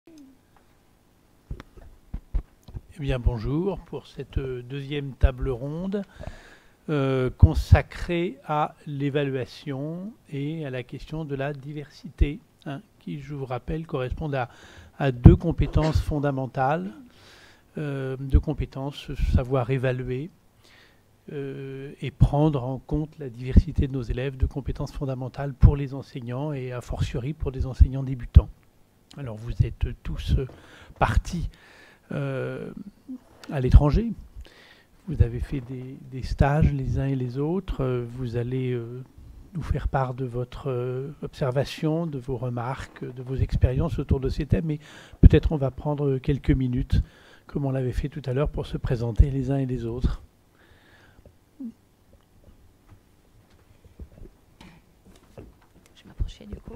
Eh bien, bonjour pour cette deuxième table ronde consacrée à l'évaluation et à la question de la diversité, qui, je vous rappelle, correspondent à deux compétences fondamentales, deux compétences, savoir évaluer et prendre en compte la diversité de nos élèves, deux compétences fondamentales pour les enseignants et a fortiori pour des enseignants débutants. Alors, vous êtes tous partis à l'étranger. Vous avez fait des stages les uns et les autres. Vous allez nous faire part de votre observation, de vos remarques, de vos expériences autour de ces thèmes. Mais peut-être on va prendre quelques minutes, comme on l'avait fait tout à l'heure, pour se présenter les uns et les autres. Je vais m'approcher du coup.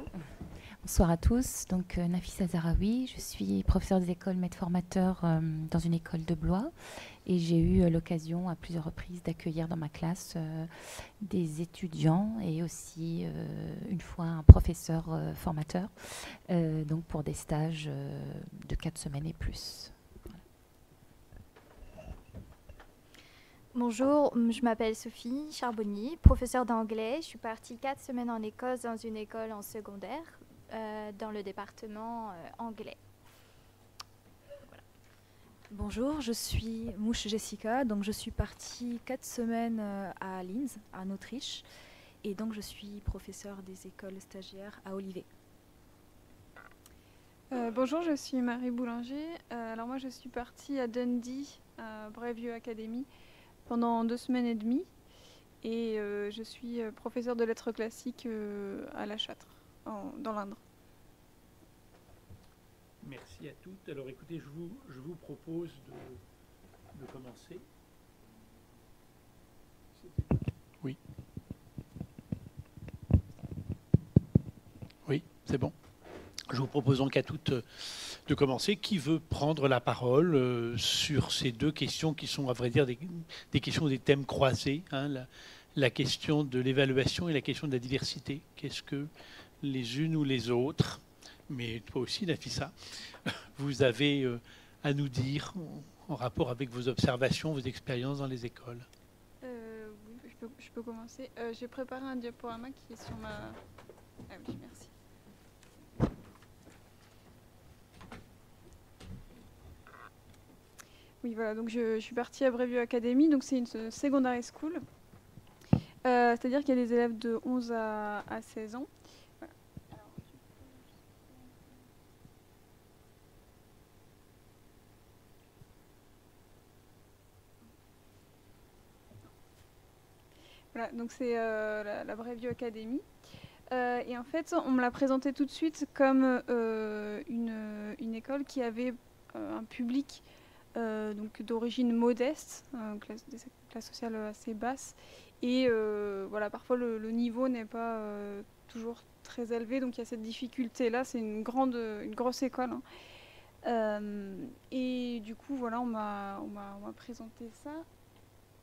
Bonsoir à tous, donc Nafissa Zahraoui, je suis professeure des écoles maître formateur dans une école de Blois et j'ai eu l'occasion à plusieurs reprises d'accueillir dans ma classe des étudiants et aussi une fois un professeur formateur, donc pour des stages de 4 semaines et plus. Bonjour, je m'appelle Sophie Charbonnier, professeure d'anglais. Je suis partie 4 semaines en Écosse dans une école en secondaire. Dans le département anglais. Voilà. Bonjour, je suis Mouche Jessica, donc je suis partie 4 semaines à Linz, en Autriche, et donc je suis professeure des écoles stagiaires à Olivet. Bonjour, je suis Marie Boulanger. Alors moi je suis partie à Dundee, à Braveview Academy, pendant 2 semaines et demie, et je suis professeure de lettres classiques à La Châtre. Dans l'Indre. Merci à toutes. Alors écoutez, je vous propose de commencer. Oui. Oui, c'est bon. Je vous propose donc à toutes de commencer. Qui veut prendre la parole sur ces deux questions qui sont, à vrai dire, des questions, des thèmes croisés, la question de l'évaluation et la question de la diversité. Qu'est-ce que les unes ou les autres, mais toi aussi, Nafissa, vous avez à nous dire en rapport avec vos observations, vos expériences dans les écoles? Oui, je peux commencer. J'ai préparé un diaporama qui est sur ma... Ah oui, merci. Oui, voilà, donc je suis partie à Braveview Academy, donc c'est une secondary school. C'est-à-dire qu'il y a des élèves de 11 à 16 ans. Voilà, donc c'est la Braveview Academy. Et en fait, on me l'a présenté tout de suite comme une école qui avait un public donc d'origine modeste, des classes sociales assez basses. Et voilà, parfois le niveau n'est pas toujours très élevé, donc il y a cette difficulté-là. C'est une grosse école. Et du coup, voilà, on m'a présenté ça.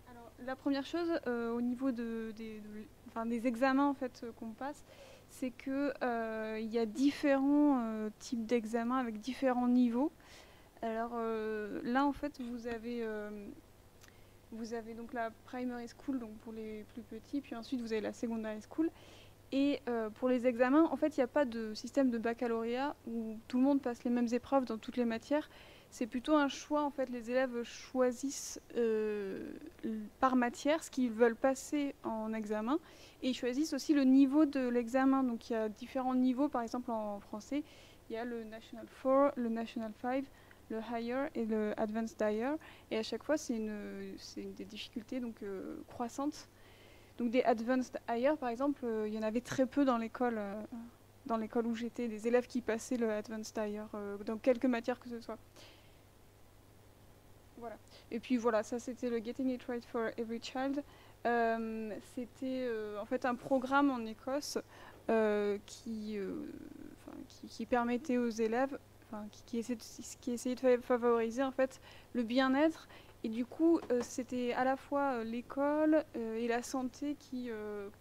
Alors, la première chose, au niveau des examens en fait, qu'on passe, c'est qu'il y a différents types d'examens avec différents niveaux. Alors là, en fait, vous avez donc la primary school, donc pour les plus petits, puis ensuite vous avez la secondary school. Et pour les examens, en fait, il n'y a pas de système de baccalauréat où tout le monde passe les mêmes épreuves dans toutes les matières. C'est plutôt un choix, en fait, les élèves choisissent par matière ce qu'ils veulent passer en examen et ils choisissent aussi le niveau de l'examen. Donc il y a différents niveaux, par exemple en français, il y a le National 4, le National 5, le Higher et le Advanced Higher. Et à chaque fois, c'est des difficultés donc, croissantes. Donc des Advanced Higher, par exemple, il y en avait très peu dans l'école où j'étais, des élèves qui passaient le Advanced Higher, dans quelques matières que ce soit. Voilà. Et puis voilà, ça c'était le Getting It Right for Every Child. C'était en fait un programme en Écosse qui permettait aux élèves, qui essayait de favoriser en fait le bien-être. Et du coup, c'était à la fois l'école et la santé qui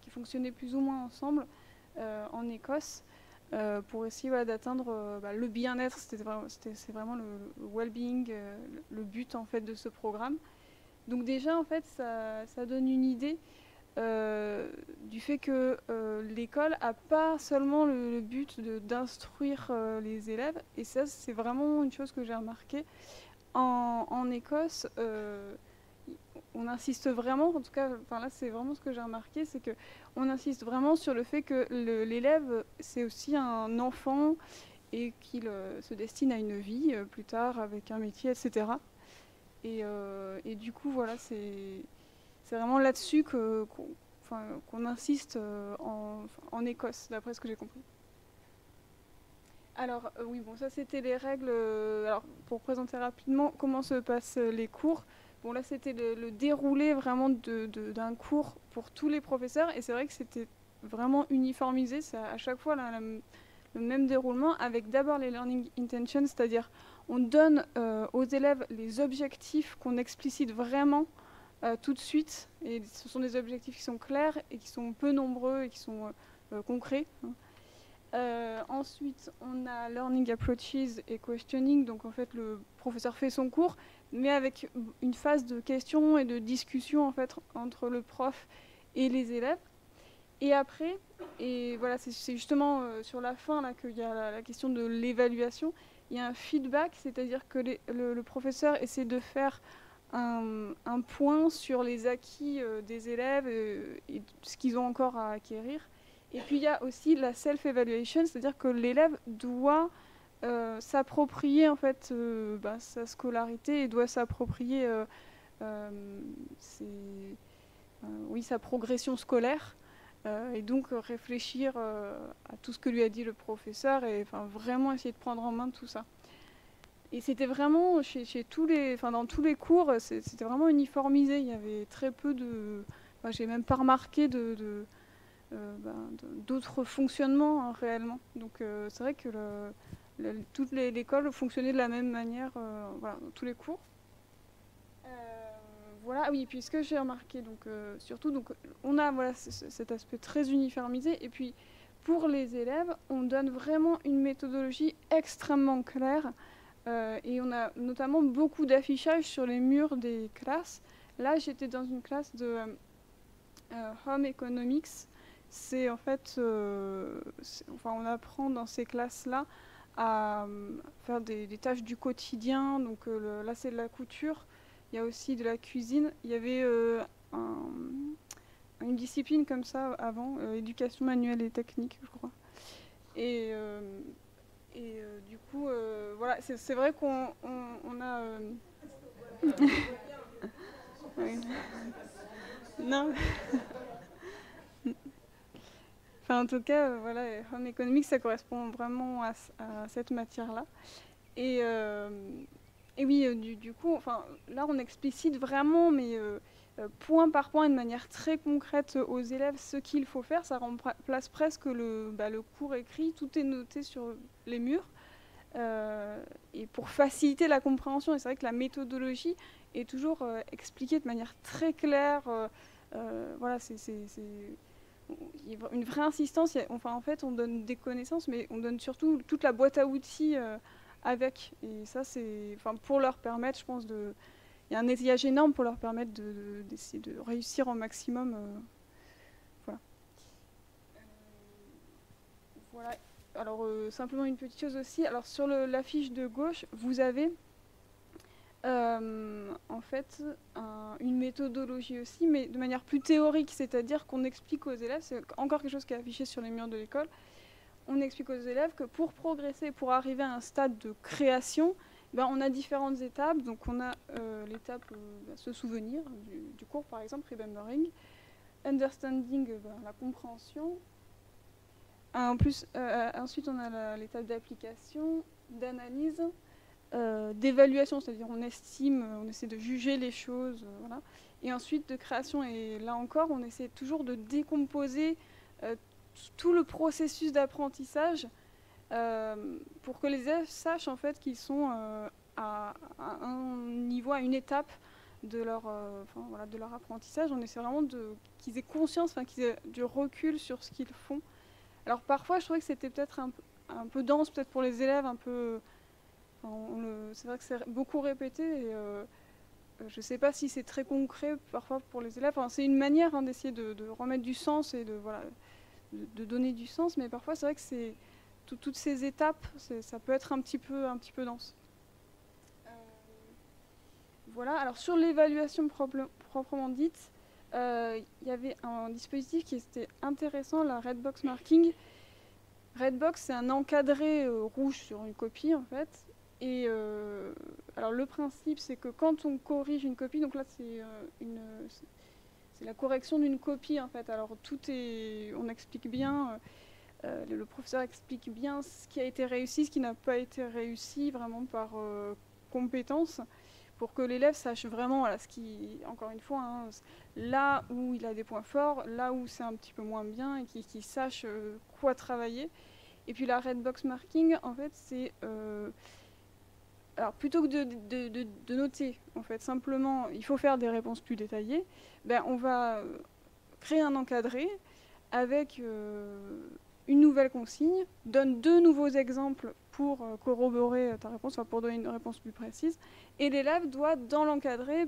fonctionnaient plus ou moins ensemble en Écosse. pour essayer d'atteindre le bien-être. C'est vraiment le well-being, le but en fait de ce programme. Donc déjà en fait ça donne une idée du fait que l'école n'a pas seulement le but d'instruire les élèves, et ça c'est vraiment une chose que j'ai remarqué. En Écosse, on insiste vraiment, en tout cas là c'est vraiment ce que j'ai remarqué, c'est qu'on insiste vraiment sur le fait que l'élève c'est aussi un enfant et qu'il se destine à une vie plus tard avec un métier, etc. Et du coup voilà, c'est vraiment là-dessus qu'on insiste en Écosse, d'après ce que j'ai compris. Alors oui, bon, ça c'était les règles. Alors pour présenter rapidement comment se passent les cours. Bon là c'était le déroulé vraiment d'un cours pour tous les professeurs, et c'est vrai que c'était vraiment uniformisé, c'est à chaque fois le même déroulement, avec d'abord les learning intentions, c'est-à-dire on donne aux élèves les objectifs qu'on explicite vraiment tout de suite, et ce sont des objectifs qui sont clairs et qui sont peu nombreux et qui sont concrets. Ensuite, on a learning approaches et questioning, donc en fait le professeur fait son cours, mais avec une phase de questions et de discussion en fait entre le prof et les élèves. Et après, et voilà, c'est justement sur la fin là qu'il y a la question de l'évaluation. Il y a un feedback, c'est-à-dire que le professeur essaie de faire un point sur les acquis des élèves et ce qu'ils ont encore à acquérir. Et puis il y a aussi la self-evaluation, c'est-à-dire que l'élève doit s'approprier en fait sa scolarité et doit s'approprier sa progression scolaire. Et donc réfléchir à tout ce que lui a dit le professeur et vraiment essayer de prendre en main tout ça. Et c'était vraiment dans tous les cours, c'était vraiment uniformisé. Il y avait très peu de, j'ai même pas remarqué d'autres fonctionnements hein, réellement. Donc c'est vrai que toute l'école fonctionnait de la même manière dans tous les cours. Voilà, oui, puis ce que j'ai remarqué, surtout, on a cet aspect très uniformisé, et puis pour les élèves, on donne vraiment une méthodologie extrêmement claire, et on a notamment beaucoup d'affichage sur les murs des classes. Là, j'étais dans une classe de Home Economics. C'est en fait, on apprend dans ces classes-là à faire des tâches du quotidien, donc là c'est de la couture. Il y a aussi de la cuisine. Il y avait une discipline comme ça avant, éducation manuelle et technique, je crois. Et du coup, voilà, c'est vrai qu'on a... Oui. Non. Enfin, en tout cas, voilà, Home Economics, ça correspond vraiment à cette matière-là. Et oui, du coup, là, on explicite vraiment, mais point par point, de manière très concrète aux élèves, ce qu'il faut faire. Ça remplace presque le cours écrit. Tout est noté sur les murs. Et pour faciliter la compréhension, et c'est vrai que la méthodologie est toujours expliquée de manière très claire. Voilà, il y a une vraie insistance. En fait, on donne des connaissances, mais on donne surtout toute la boîte à outils avec. Et ça, c'est pour leur permettre, je pense, il y a un étayage énorme pour leur permettre d'essayer de réussir au maximum. Voilà. Voilà. Alors, simplement une petite chose aussi. Alors, sur l'affiche de gauche, vous avez en fait une méthodologie aussi, mais de manière plus théorique, c'est-à-dire qu'on explique aux élèves, c'est encore quelque chose qui est affiché sur les murs de l'école, on explique aux élèves que pour progresser, pour arriver à un stade de création, on a différentes étapes. Donc on a l'étape se souvenir du cours, par exemple, remembering, understanding, la compréhension. Ensuite, on a l'étape d'application, d'analyse, d'évaluation, c'est-à-dire on estime, on essaie de juger les choses, voilà. Et ensuite de création. Et là encore, on essaie toujours de décomposer tout le processus d'apprentissage pour que les élèves sachent en fait qu'ils sont à un niveau, à une étape de leur apprentissage. On essaie vraiment qu'ils aient conscience, qu'ils aient du recul sur ce qu'ils font. Alors parfois, je trouvais que c'était peut-être un peu dense, peut-être pour les élèves, un peu... c'est vrai que c'est beaucoup répété, et je ne sais pas si c'est très concret parfois pour les élèves. Enfin, c'est une manière d'essayer de remettre du sens et de donner du sens, mais parfois c'est vrai que c'est toutes ces étapes, ça peut être un petit peu dense. Voilà, alors sur l'évaluation proprement dite, il y avait un dispositif qui était intéressant, la Redbox Marking. Redbox, c'est un encadré rouge sur une copie en fait. Et alors le principe, c'est que quand on corrige une copie, donc là c'est la correction d'une copie en fait. Alors on explique bien, le professeur explique bien ce qui a été réussi, ce qui n'a pas été réussi, vraiment par compétence, pour que l'élève sache vraiment, voilà, encore une fois, hein, là où il a des points forts, là où c'est un petit peu moins bien, et qu'il sache quoi travailler. Et puis la Redbox Marking, en fait, c'est... alors plutôt que de noter, en fait, simplement, il faut faire des réponses plus détaillées, ben, on va créer un encadré avec une nouvelle consigne, donne 2 nouveaux exemples pour corroborer ta réponse, enfin pour donner une réponse plus précise, et l'élève doit, dans l'encadré,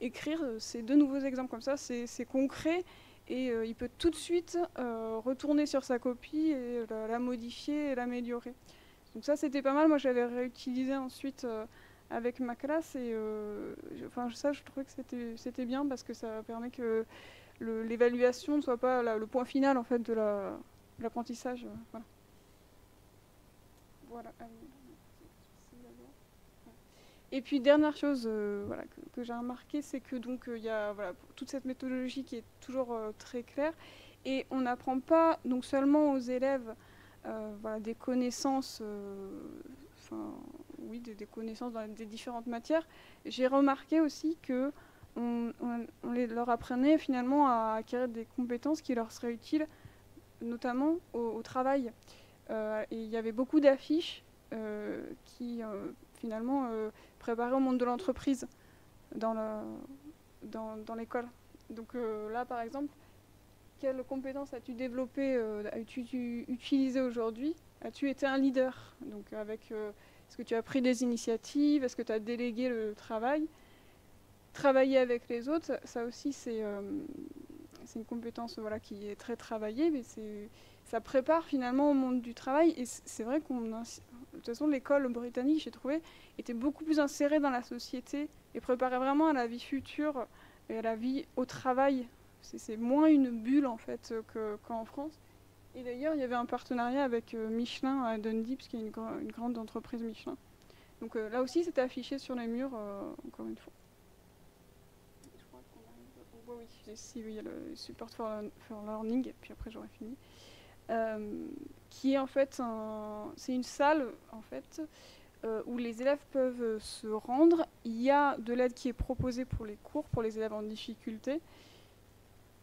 écrire ces 2 nouveaux exemples comme ça, c'est concret, et il peut tout de suite retourner sur sa copie et la modifier et l'améliorer. Donc ça c'était pas mal, moi j'avais réutilisé ensuite avec ma classe, et ça je trouvais que c'était bien, parce que ça permet que l'évaluation ne soit pas le point final en fait de l'apprentissage. Voilà. Et puis dernière chose que j'ai remarqué, c'est que donc il y a toute cette méthodologie qui est toujours très claire, et on n'apprend pas donc seulement aux élèves des connaissances, des connaissances dans des différentes matières. J'ai remarqué aussi que on leur apprenait finalement à acquérir des compétences qui leur seraient utiles, notamment au travail. Et il y avait beaucoup d'affiches qui finalement préparaient au monde de l'entreprise dans l'école. Donc là, par exemple, quelles compétences as-tu développées, as-tu utilisées aujourd'hui? As-tu été un leader? Donc est-ce que tu as pris des initiatives? Est-ce que tu as délégué le travail? Travailler avec les autres, ça aussi c'est une compétence qui est très travaillée, mais ça prépare finalement au monde du travail. Et c'est vrai de toute façon l'école britannique, j'ai trouvé, était beaucoup plus insérée dans la société et préparait vraiment à la vie future et à la vie au travail. C'est moins une bulle en fait qu'en France. Et d'ailleurs il y avait un partenariat avec Michelin à Dundee, puisqu'il y a une grande entreprise Michelin. Donc là aussi c'était affiché sur les murs, encore une fois. Oui, il y a le Support for Learning, et puis après j'aurai fini. Qui est en fait c'est une salle en fait où les élèves peuvent se rendre. Il y a de l'aide qui est proposée pour les cours, pour les élèves en difficulté.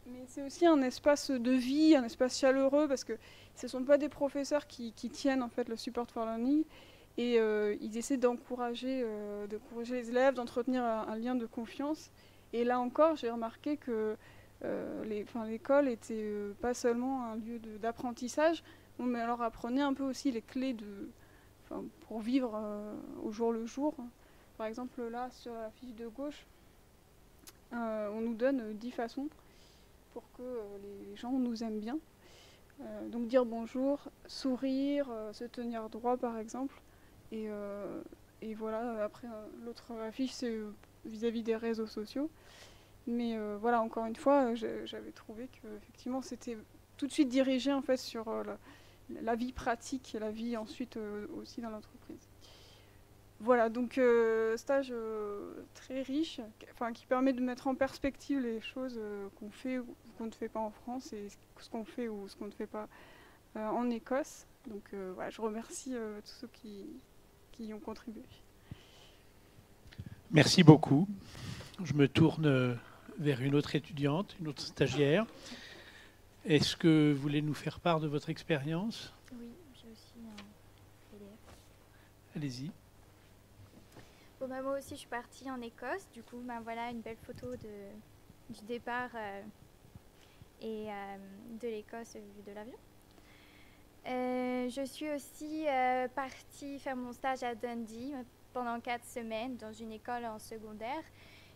Mais c'est aussi un espace de vie, un espace chaleureux, parce que ce ne sont pas des professeurs qui tiennent en fait le Support for Learning, et ils essaient d'encourager les élèves, d'entretenir un lien de confiance. Et là encore, j'ai remarqué que l'école était pas seulement un lieu d'apprentissage, mais alors apprenait un peu aussi les clés pour vivre au jour le jour. Par exemple, là, sur la fiche de gauche, on nous donne 10 façons pour que les gens nous aiment bien. Donc dire bonjour, sourire, se tenir droit par exemple. Et voilà, après l'autre affiche c'est vis-à-vis des réseaux sociaux. Mais voilà, encore une fois, j'avais trouvé que effectivement c'était tout de suite dirigé en fait sur la vie pratique et la vie ensuite aussi dans l'entreprise. Voilà, donc stage très riche, qui permet de mettre en perspective les choses qu'on fait ou qu'on ne fait pas en France, et ce qu'on fait ou ce qu'on ne fait pas en Écosse. Donc voilà, je remercie tous ceux qui y ont contribué. Merci beaucoup. Je me tourne vers une autre étudiante, une autre stagiaire. Est-ce que vous voulez nous faire part de votre expérience? Oui, j'ai aussi un PDF. Allez-y. Bon, moi aussi, je suis partie en Écosse. Du coup, voilà une belle photo du départ et de l'Écosse vue de l'avion. Je suis aussi partie faire mon stage à Dundee pendant 4 semaines dans une école en secondaire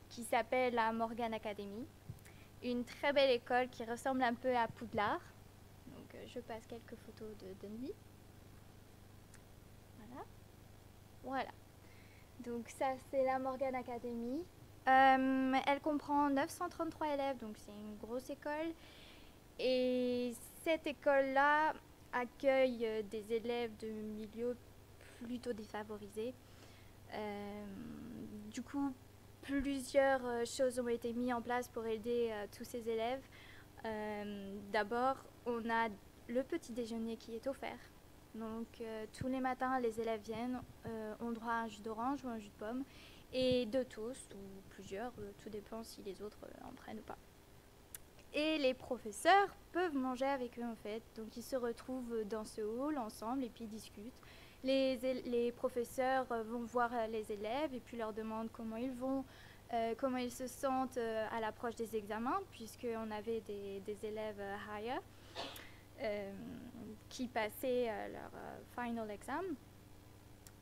qui s'appelle la Morgan Academy. Une très belle école qui ressemble un peu à Poudlard. Donc je passe quelques photos de Dundee. Voilà. Donc ça c'est la Morgan Academy. Elle comprend 933 élèves, donc c'est une grosse école. Et cette école-là accueille des élèves de milieux plutôt défavorisés. Du coup, plusieurs choses ont été mises en place pour aider tous ces élèves. D'abord, on a le petit déjeuner qui est offert. Donc, tous les matins, les élèves viennent, ont droit à un jus d'orange ou un jus de pomme et 2 toasts ou plusieurs, tout dépend si les autres en prennent ou pas. Et les professeurs peuvent manger avec eux en fait. Donc ils se retrouvent dans ce hall ensemble et puis ils discutent. Les professeurs vont voir les élèves et puis leur demandent comment ils vont, comment ils se sentent à l'approche des examens, puisqu'on avait des élèves higher qui passaient leur final exam.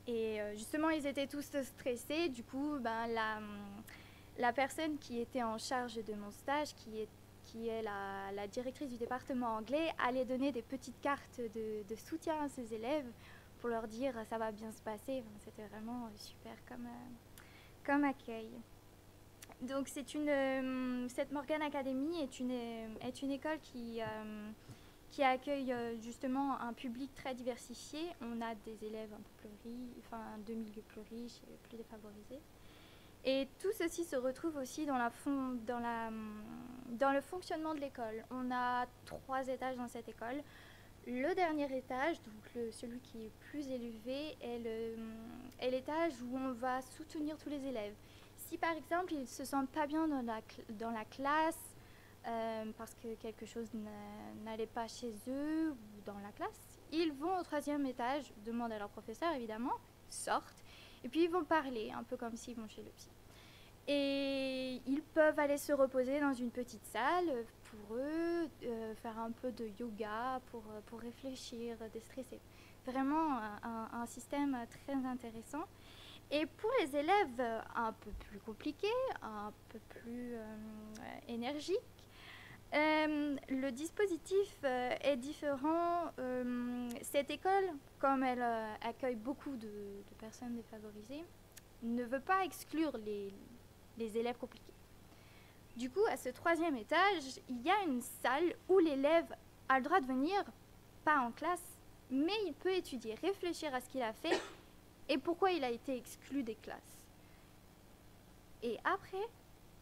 Et justement, ils étaient tous stressés. Du coup, la personne qui était en charge de mon stage, qui est la directrice du département anglais, allait donner des petites cartes de soutien à ses élèves pour leur dire ça va bien se passer. Enfin, c'était vraiment super comme accueil. Donc cette Morgan Academy est une école qui accueille justement un public très diversifié. On a des élèves un peu plus riches, de milieux plus riches et plus défavorisés. Et tout ceci se retrouve aussi dans le fonctionnement de l'école. On a 3 étages dans cette école. Le dernier étage, donc celui qui est plus élevé, est l'étage où on va soutenir tous les élèves. Si par exemple ils ne se sentent pas bien dans la classe, parce que quelque chose n'allait pas chez eux ou dans la classe, ils vont au 3e étage, demandent à leur professeur évidemment, sortent, et puis ils vont parler, un peu comme s'ils vont chez le psy. Et ils peuvent aller se reposer dans une petite salle pour eux, faire un peu de yoga pour réfléchir, déstresser. Vraiment un système très intéressant. Et pour les élèves un peu plus compliqués, un peu plus énergiques, le dispositif est différent. Cette école, comme elle accueille beaucoup de personnes défavorisées, ne veut pas exclure les élèves compliqués. Du coup, à ce 3e étage, il y a une salle où l'élève a le droit de venir, pas en classe, mais il peut étudier, réfléchir à ce qu'il a fait et pourquoi il a été exclu des classes. Et après,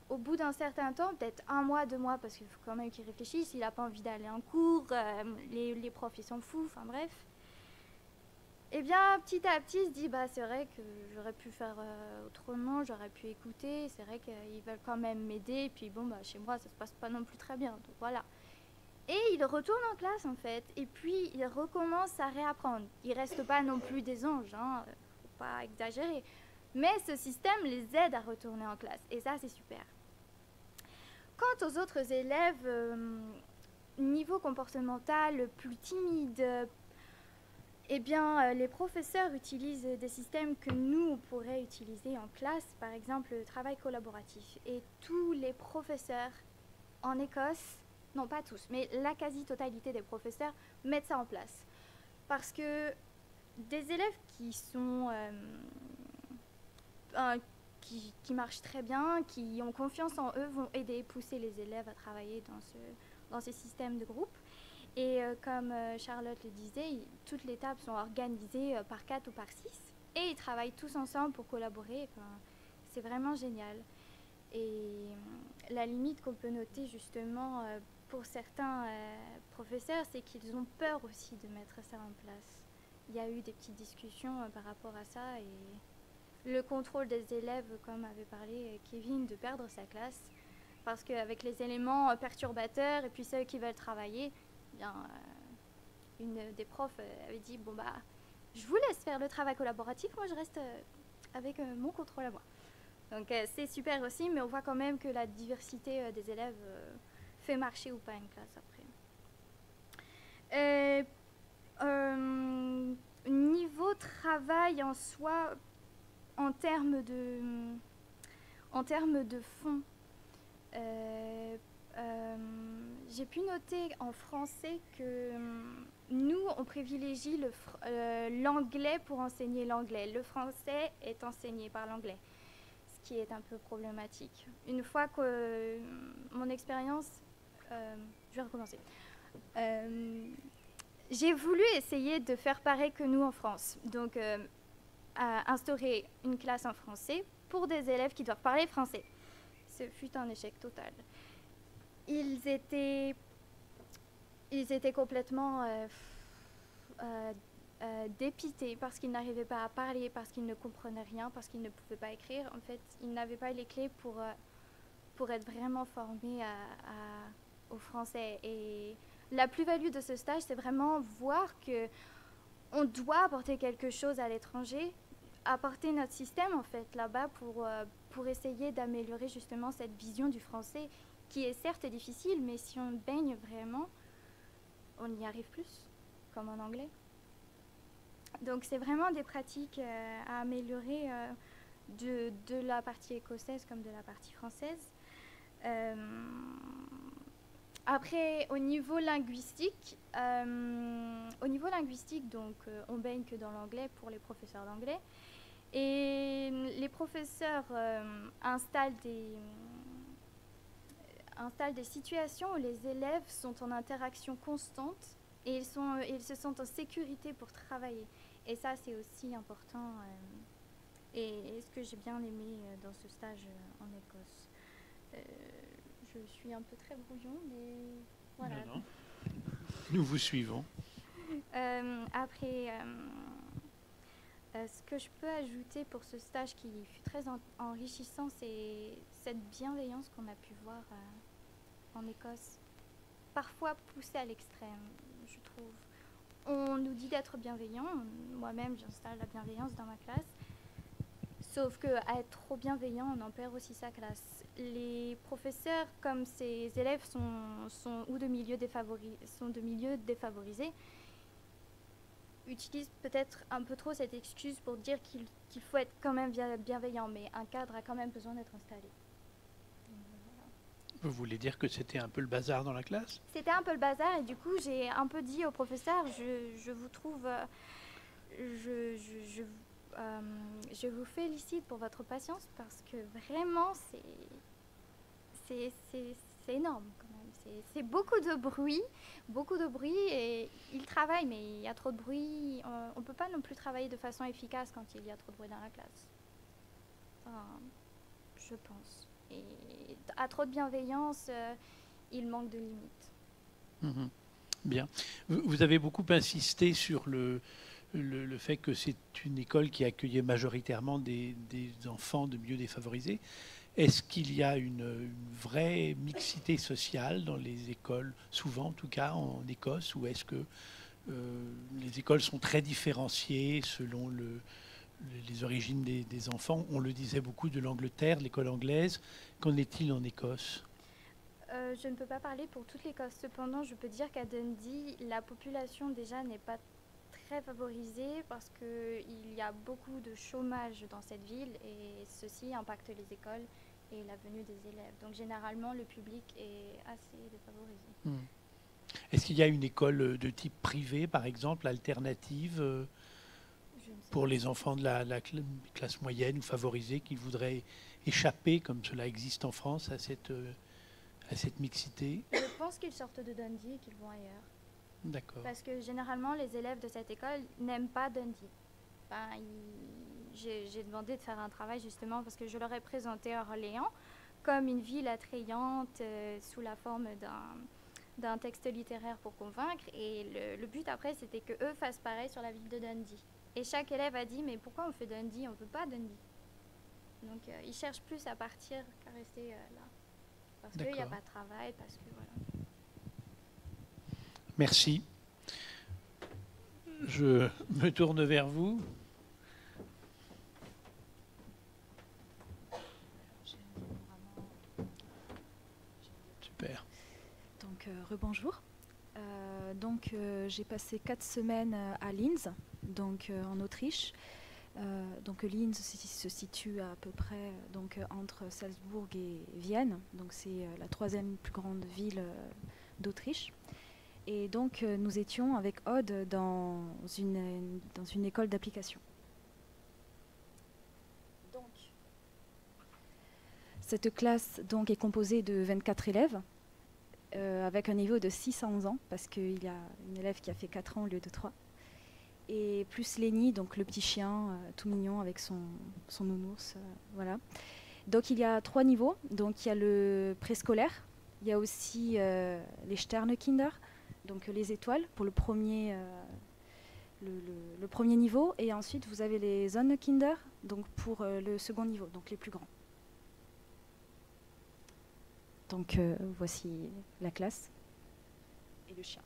au bout d'un certain temps, peut-être 1 mois, 2 mois, parce qu'il faut quand même qu'il réfléchisse, il n'a pas envie d'aller en cours, les profs ils s'en foutent, enfin bref. Et bien petit à petit, il se dit, c'est vrai que j'aurais pu faire autrement, j'aurais pu écouter, c'est vrai qu'ils veulent quand même m'aider, et puis chez moi ça se passe pas non plus très bien, donc voilà. Et il retourne en classe en fait, et puis il recommence à réapprendre. Il reste pas non plus des anges, faut pas exagérer. Mais ce système les aide à retourner en classe, et ça c'est super. Quant aux autres élèves, niveau comportemental, plus timides, les professeurs utilisent des systèmes que nous, on pourrait utiliser en classe, par exemple le travail collaboratif. Et tous les professeurs en Écosse, non pas tous, mais la quasi-totalité des professeurs mettent ça en place. Parce que des élèves qui sont... qui marchent très bien, qui ont confiance en eux, vont aider, pousser les élèves à travailler dans ces systèmes de groupe. Et comme Charlotte le disait, toutes les tables sont organisées par 4 ou par 6. Et ils travaillent tous ensemble pour collaborer. C'est vraiment génial. Et la limite qu'on peut noter justement pour certains professeurs, c'est qu'ils ont peur aussi de mettre ça en place. Il y a eu des petites discussions par rapport à ça. Et le contrôle des élèves, comme avait parlé Kevin, de perdre sa classe. Parce qu'avec les éléments perturbateurs et puis ceux qui veulent travailler, une des profs avait dit je vous laisse faire le travail collaboratif, moi je reste avec mon contrôle à moi. Donc c'est super aussi, mais on voit quand même que la diversité des élèves fait marcher ou pas une classe après. Niveau travail en soi, en termes de fond, j'ai pu noter en français que nous, on privilégie l'anglais pour enseigner l'anglais. Le français est enseigné par l'anglais, ce qui est un peu problématique. Une fois que mon expérience... je vais recommencer. J'ai voulu essayer de faire pareil que nous en France. Donc, instaurer une classe en français pour des élèves qui doivent parler français. Ce fut un échec total. Ils étaient complètement dépités parce qu'ils n'arrivaient pas à parler, parce qu'ils ne comprenaient rien, parce qu'ils ne pouvaient pas écrire. En fait, ils n'avaient pas les clés pour être vraiment formés au français. Et la plus-value de ce stage, c'est vraiment voir que on doit apporter quelque chose à l'étranger, apporter notre système en fait là-bas pour essayer d'améliorer justement cette vision du français qui est certes difficile, mais si on baigne vraiment, on y arrive plus, comme en anglais. Donc c'est vraiment des pratiques à améliorer de la partie écossaise comme de la partie française. Après, au niveau linguistique, donc on baigne que dans l'anglais pour les professeurs d'anglais. Et les professeurs installent des situations où les élèves sont en interaction constante et ils se sentent en sécurité pour travailler. Et ça, c'est aussi important. Et ce que j'ai bien aimé dans ce stage en Écosse. Je suis un peu très brouillon, mais voilà. Non. Nous vous suivons. Après, ce que je peux ajouter pour ce stage qui fut très enrichissant, c'est cette bienveillance qu'on a pu voir en Écosse. Parfois poussée à l'extrême, je trouve. On nous dit d'être bienveillant. Moi-même, j'installe la bienveillance dans ma classe. Sauf qu'à être trop bienveillant, on en perd aussi sa classe. Les professeurs, comme ces élèves sont de milieux défavorisés, utilisent peut-être un peu trop cette excuse pour dire qu'il faut être quand même bienveillant, mais un cadre a quand même besoin d'être installé. Vous voulez dire que c'était un peu le bazar dans la classe? C'était un peu le bazar et du coup j'ai un peu dit au professeur, je vous trouve... je vous félicite pour votre patience parce que vraiment c'est énorme quand même. C'est beaucoup de bruit et il travaille mais il y a trop de bruit. On ne peut pas non plus travailler de façon efficace quand il y a trop de bruit dans la classe. Enfin, je pense. Et à trop de bienveillance, il manque de limites. Mmh. Bien. Vous avez beaucoup insisté sur le fait que c'est une école qui accueillait majoritairement des enfants de milieux défavorisés. Est-ce qu'il y a une vraie mixité sociale dans les écoles, souvent en tout cas en Écosse, ou est-ce que les écoles sont très différenciées selon les origines des enfants? On le disait beaucoup de l'Angleterre, de l'école anglaise. Qu'en est-il en Écosse? Je ne peux pas parler pour toute l'Écosse. Cependant, je peux dire qu'à Dundee, la population déjà n'est pas très favorisée parce qu'il y a beaucoup de chômage dans cette ville et ceci impacte les écoles et la venue des élèves. Donc généralement, le public est assez défavorisé. Est-ce qu'il y a une école de type privé, par exemple, alternative pour les enfants de la classe moyenne ou favorisée qui voudraient échapper, comme cela existe en France, à cette mixité? Je pense qu'ils sortent de Dundee et qu'ils vont ailleurs. D'accord. Parce que généralement, les élèves de cette école n'aiment pas Dundee. Enfin, j'ai demandé de faire un travail justement parce que je leur ai présenté Orléans comme une ville attrayante sous la forme d'un texte littéraire pour convaincre. Et le but après, c'était qu'eux fassent pareil sur la ville de Dundee. Et chaque élève a dit, mais pourquoi on fait Dundee? On ne veut pas Dundee. Donc, ils cherchent plus à partir qu'à rester là. Parce qu'il n'y a pas de travail, parce que voilà. Merci. Je me tourne vers vous. Super. rebonjour. J'ai passé 4 semaines à Linz, en Autriche. Linz se situe à peu près entre Salzbourg et Vienne. Donc c'est la 3e plus grande ville d'Autriche. Et donc nous étions avec Aude dans une école d'application. Cette classe est composée de 24 élèves avec un niveau de 6 à 11 ans parce qu'il y a une élève qui a fait 4 ans au lieu de 3. Et plus Lenny, donc le petit chien tout mignon avec son nounours. Voilà. Donc il y a 3 niveaux. Donc il y a le préscolaire, il y a aussi les Sternekinder, donc les étoiles pour le premier niveau. Et ensuite vous avez les Sonnekinder, donc pour le second niveau, donc les plus grands. Donc voici la classe et le chien.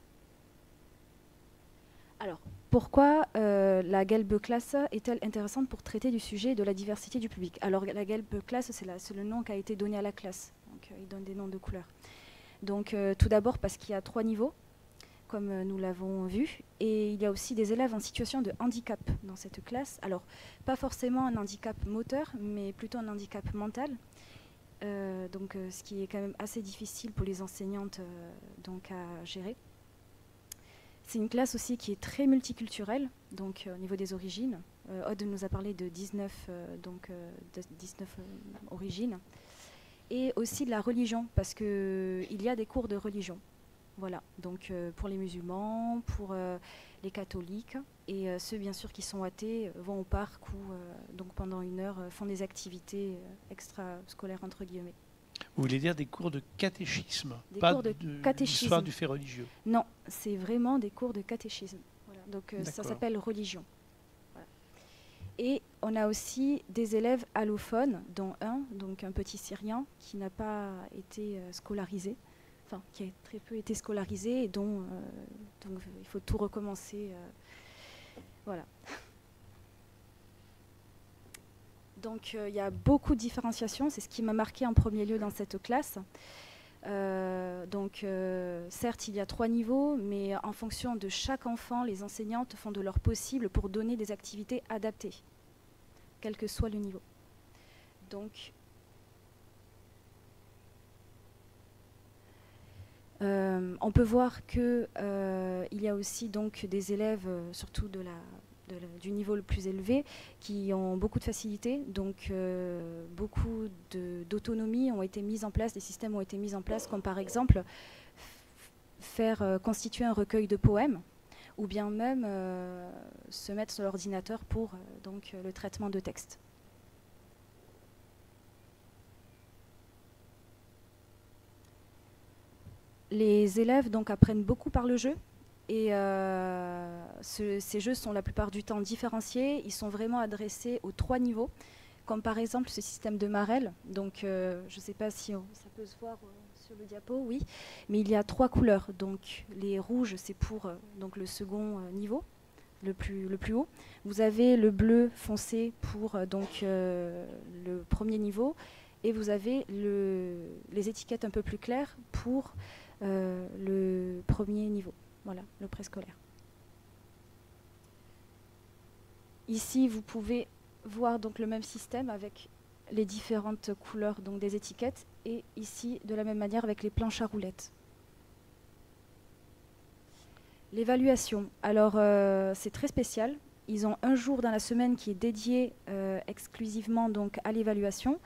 Alors, pourquoi la Gelbe Klasse est-elle intéressante pour traiter du sujet de la diversité du public? Alors, la Gelbe Klasse, c'est le nom qui a été donné à la classe. Donc, il donne des noms de couleurs. Donc, tout d'abord parce qu'il y a 3 niveaux, comme nous l'avons vu. Et il y a aussi des élèves en situation de handicap dans cette classe. Alors, pas forcément un handicap moteur, mais plutôt un handicap mental. Ce qui est quand même assez difficile pour les enseignantes à gérer. C'est une classe aussi qui est très multiculturelle, au niveau des origines. Aude nous a parlé de 19 origines. Et aussi de la religion, parce qu'il y a des cours de religion. Voilà, donc pour les musulmans, pour les catholiques, et ceux bien sûr qui sont athées vont au parc ou pendant 1 heure font des activités extrascolaires entre guillemets. Vous voulez dire des cours de catéchisme, pas de catéchisme. L'histoire du fait religieux? Non, c'est vraiment des cours de catéchisme. Voilà. Donc ça s'appelle religion. Voilà. Et on a aussi des élèves allophones, dont un petit Syrien qui n'a pas été scolarisé, enfin qui a très peu été scolarisé et dont il faut tout recommencer. Voilà. Donc il y a beaucoup de différenciation, c'est ce qui m'a marqué en premier lieu dans cette classe. Certes, il y a 3 niveaux, mais en fonction de chaque enfant, les enseignantes font de leur possible pour donner des activités adaptées, quel que soit le niveau. Donc, on peut voir qu'il y a aussi des élèves, surtout du niveau le plus élevé, qui ont beaucoup de facilité, donc beaucoup d'autonomie ont été mises en place, des systèmes ont été mis en place, comme par exemple faire constituer un recueil de poèmes, ou bien même se mettre sur l'ordinateur pour le traitement de texte. Les élèves apprennent beaucoup par le jeu. Et ces jeux sont la plupart du temps différenciés. Ils sont vraiment adressés aux 3 niveaux, comme par exemple ce système de Marel. Donc, je ne sais pas si ça peut se voir sur le diapo, oui. Mais il y a 3 couleurs. Donc, les rouges, c'est pour le second niveau, le plus haut. Vous avez le bleu foncé pour le premier niveau. Et vous avez les étiquettes un peu plus claires pour le premier niveau. Voilà, le préscolaire. Ici, vous pouvez voir le même système avec les différentes couleurs des étiquettes, et ici, de la même manière, avec les planches à roulettes. L'évaluation. Alors, c'est très spécial. Ils ont un jour dans la semaine qui est dédié exclusivement à l'évaluation.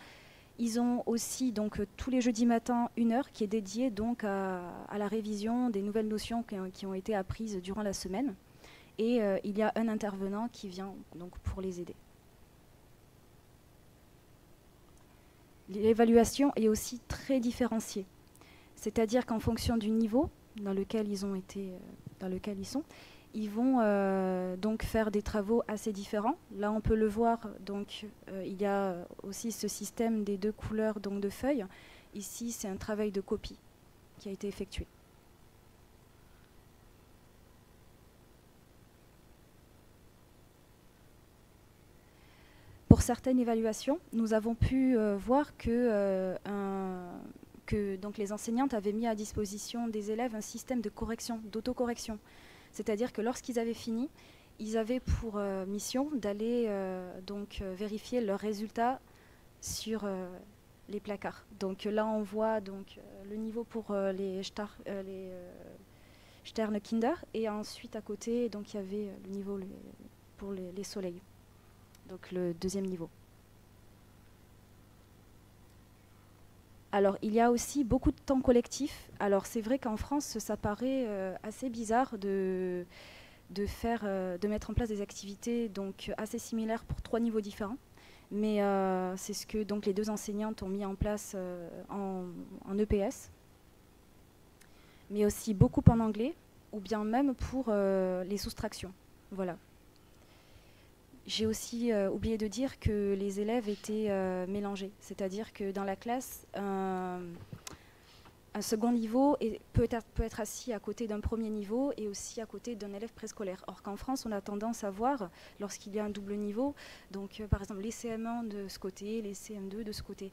Ils ont aussi tous les jeudis matins 1 heure qui est dédiée à la révision des nouvelles notions qui ont été apprises durant la semaine. Et il y a un intervenant qui vient pour les aider. L'évaluation est aussi très différenciée. C'est-à-dire qu'en fonction du niveau dans lequel ils ont été, dans lequel ils sont, ils vont faire des travaux assez différents. Là, on peut le voir, il y a aussi ce système des 2 couleurs de feuilles. Ici, c'est un travail de copie qui a été effectué. Pour certaines évaluations, nous avons pu voir que que donc, les enseignantes avaient mis à disposition des élèves un système de correction, d'autocorrection. C'est-à-dire que lorsqu'ils avaient fini, ils avaient pour mission d'aller vérifier leurs résultats sur les placards. Donc là, on voit donc, le niveau pour les Sternekinder, et ensuite à côté, donc, il y avait le niveau pour les soleils, donc le deuxième niveau. Alors, il y a aussi beaucoup de temps collectif. Alors, c'est vrai qu'en France, ça paraît assez bizarre de mettre en place des activités donc, assez similaires pour 3 niveaux différents. Mais c'est ce que donc, les 2 enseignantes ont mis en place en EPS. Mais aussi beaucoup en anglais, ou bien même pour les soustractions. Voilà. J'ai aussi oublié de dire que les élèves étaient mélangés. C'est-à-dire que dans la classe, un second niveau peut être assis à côté d'un premier niveau et aussi à côté d'un élève préscolaire. Or qu'en France, on a tendance à voir, lorsqu'il y a un double niveau, donc par exemple les CM1 de ce côté, les CM2 de ce côté.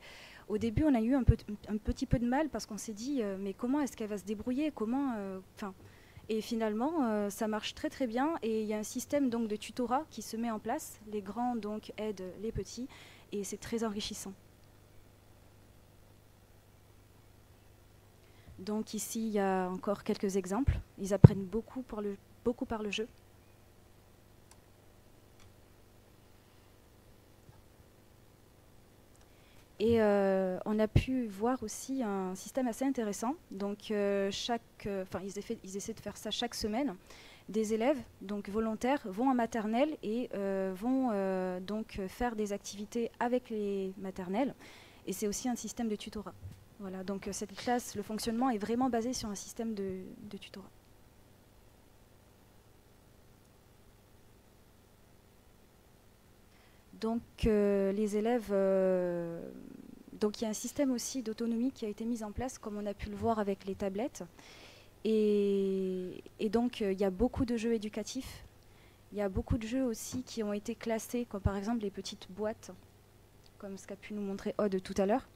Au début, on a eu un petit peu de mal parce qu'on s'est dit mais comment est-ce qu'elle va se débrouiller, et finalement, ça marche très très bien et il y a un système donc, de tutorat qui se met en place. Les grands donc, aident les petits et c'est très enrichissant. Donc ici, il y a encore quelques exemples. Ils apprennent beaucoup par le jeu. Et on a pu voir aussi un système assez intéressant. Donc, ils essaient de faire ça chaque semaine. Des élèves, donc volontaires, vont en maternelle et vont donc faire des activités avec les maternelles. Et c'est aussi un système de tutorat. Voilà, donc cette classe, le fonctionnement est vraiment basé sur un système de tutorat. Donc les élèves, donc il y a un système aussi d'autonomie qui a été mis en place, comme on a pu le voir avec les tablettes. Et donc il y a beaucoup de jeux éducatifs. Il y a beaucoup de jeux aussi qui ont été classés, comme par exemple les petites boîtes, comme ce qu'a pu nous montrer Aude tout à l'heure,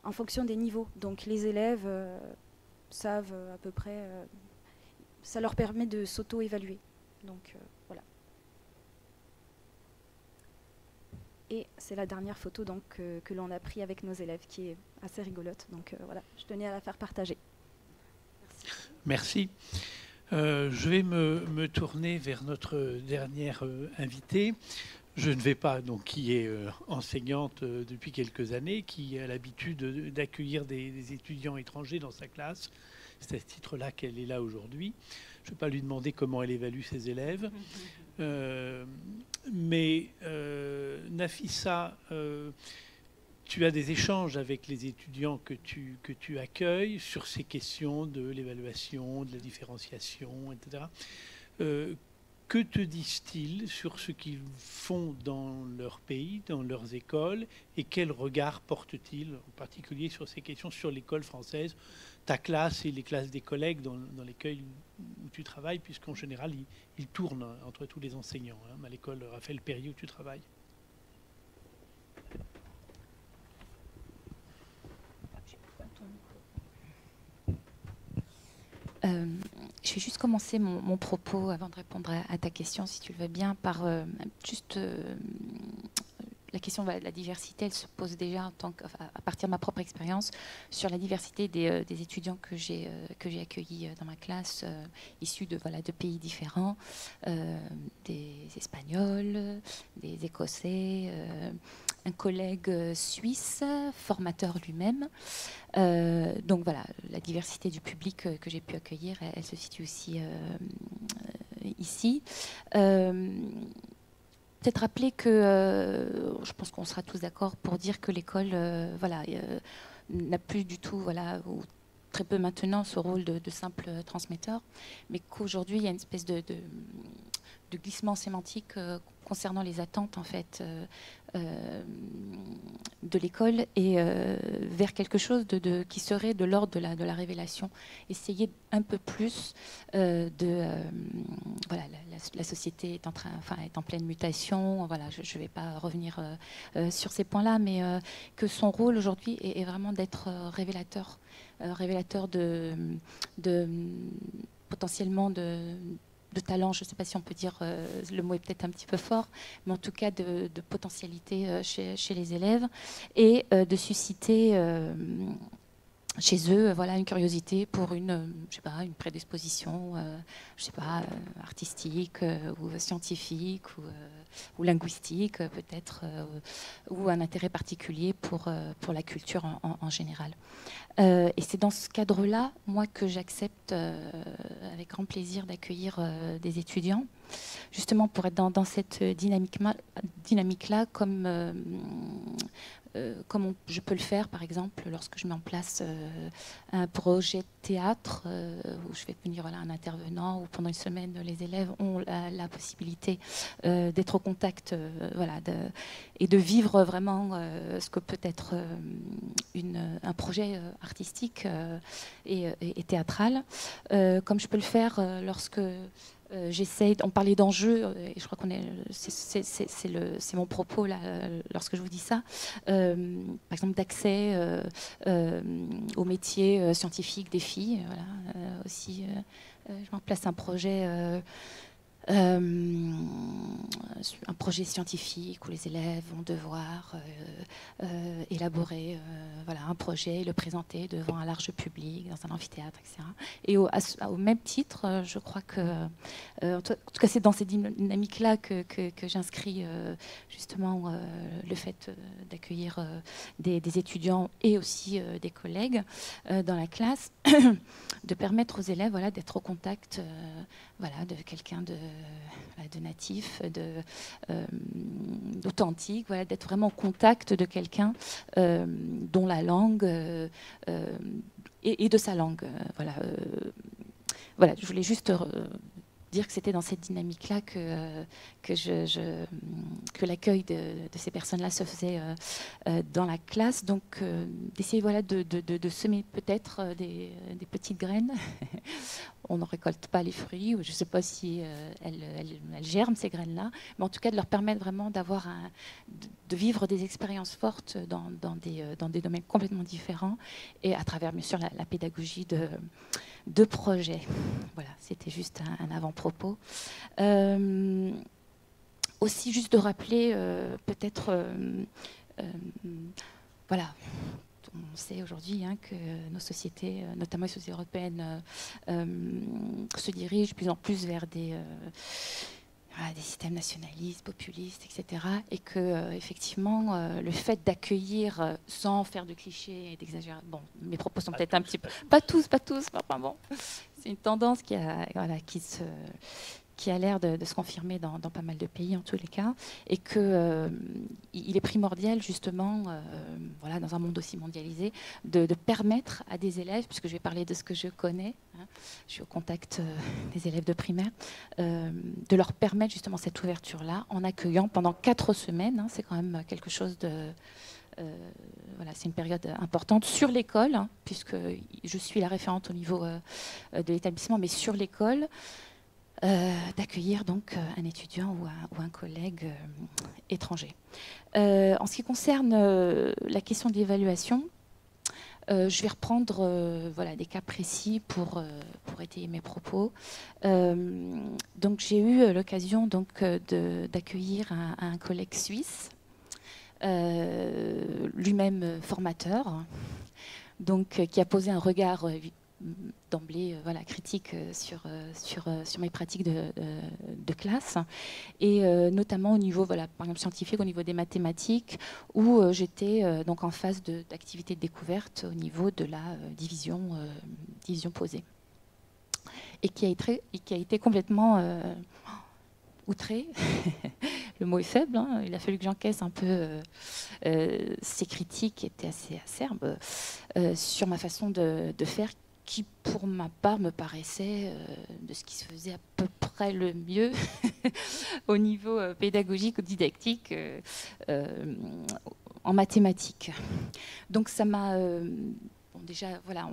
en fonction des niveaux. Donc les élèves savent à peu près, ça leur permet de s'auto-évaluer. Donc voilà. Et c'est la dernière photo donc, que l'on a prise avec nos élèves, qui est assez rigolote. Donc voilà, je tenais à la faire partager. Merci. Je vais me tourner vers notre dernière invitée. Je ne vais pas, donc, qui est enseignante depuis quelques années, qui a l'habitude d'accueillir des étudiants étrangers dans sa classe. C'est à ce titre-là qu'elle est là aujourd'hui. Je ne vais pas lui demander comment elle évalue ses élèves. Mais Nafissa, tu as des échanges avec les étudiants que tu accueilles sur ces questions de l'évaluation, de la différenciation, etc. Que te disent-ils sur ce qu'ils font dans leur pays, dans leurs écoles, et quel regard portent-ils en particulier sur ces questions, sur l'école française, ta classe et les classes des collègues dans lesquelles où tu travailles, puisqu'en général, ils tournent entre tous les enseignants, à l'école Raphaël Perrier où tu travailles. Je vais juste commencer mon propos avant de répondre à ta question, si tu le veux bien, par la question de la diversité. Elle se pose déjà à partir de ma propre expérience sur la diversité des étudiants que j'ai accueillis dans ma classe, issus de pays différents, des Espagnols, des Écossais, un collègue suisse, formateur lui-même. Donc voilà, la diversité du public que j'ai pu accueillir, elle se situe aussi ici. Peut-être rappeler que, je pense qu'on sera tous d'accord pour dire que l'école n'a plus du tout, ou très peu maintenant, ce rôle de simple transmetteur, mais qu'aujourd'hui, il y a une espèce de glissement sémantique concernant les attentes en fait de l'école et vers quelque chose qui serait de l'ordre de la révélation. Essayer un peu plus voilà, la société est est en pleine mutation. Voilà, je ne vais pas revenir sur ces points-là, mais que son rôle aujourd'hui est vraiment d'être révélateur, révélateur potentiellement de talent, je ne sais pas si on peut dire, le mot est peut-être un petit peu fort, mais en tout cas de potentialité chez les élèves, et de susciter chez eux voilà, une curiosité pour une prédisposition artistique ou scientifique ou linguistique peut-être, ou un intérêt particulier pour la culture en général. Et c'est dans ce cadre-là, moi, que j'accepte avec grand plaisir d'accueillir des étudiants, justement pour être dans cette dynamique-là, comme je peux le faire, par exemple, lorsque je mets en place un projet de théâtre où je fais venir un intervenant, où pendant une semaine, les élèves ont la possibilité d'être au contact et de vivre vraiment ce que peut être un projet artistique et théâtral, comme je peux le faire lorsque j'essaye, on parlait d'enjeux, et je crois c'est mon propos là, lorsque je vous dis ça, par exemple d'accès aux métiers scientifiques des filles. Voilà, aussi, je mets en place un projet scientifique où les élèves vont devoir élaborer un projet, le présenter devant un large public, dans un amphithéâtre, etc. Et au même titre, je crois que, en tout cas c'est dans ces dynamiques-là que j'inscris justement le fait d'accueillir des étudiants et aussi des collègues dans la classe, de permettre aux élèves d'être au contact de quelqu'un de natif, d'authentique, d'être vraiment au contact de quelqu'un dont la langue et de sa langue. Je voulais juste dire que c'était dans cette dynamique-là que l'accueil de ces personnes-là se faisait dans la classe. Donc, d'essayer de semer peut-être des petites graines. On ne récolte pas les fruits, ou je ne sais pas si elles germent, ces graines-là, mais en tout cas de leur permettre vraiment de vivre des expériences fortes dans des domaines complètement différents, et à travers, bien sûr, la pédagogie de projet. Voilà, c'était juste un avant-propos. Aussi, juste de rappeler, peut-être, on sait aujourd'hui que nos sociétés, notamment les sociétés européennes, se dirigent de plus en plus vers des systèmes nationalistes, populistes, etc. Et que, effectivement, le fait d'accueillir sans faire de clichés et d'exagérer. Bon, mes propos sont peut-être un petit peu. Pas tous, enfin bon. C'est une tendance qui a l'air de se confirmer dans pas mal de pays, en tous les cas, et qu'il est primordial, justement, dans un monde aussi mondialisé, de permettre à des élèves, puisque je vais parler de ce que je connais, je suis au contact des élèves de primaire, de leur permettre justement cette ouverture-là, en accueillant pendant 4 semaines, c'est quand même quelque chose de... c'est une période importante sur l'école, puisque je suis la référente au niveau de l'établissement, mais sur l'école, d'accueillir donc un étudiant ou un collègue étranger. En ce qui concerne la question de l'évaluation, je vais reprendre des cas précis pour étayer mes propos. Donc j'ai eu l'occasion d'accueillir un collègue suisse, lui-même formateur, donc qui a posé un regard d'emblée critique sur mes pratiques de classe, et notamment au niveau par exemple scientifique, au niveau des mathématiques, où j'étais donc en phase d'activité de découverte au niveau de la division posée, et qui a été complètement outré. Le mot est faible, il a fallu que j'encaisse un peu ces critiques qui étaient assez acerbes sur ma façon de faire, qui, pour ma part, me paraissait, de ce qui se faisait à peu ferait le mieux au niveau pédagogique ou didactique en mathématiques. Donc ça m'a... déjà, voilà,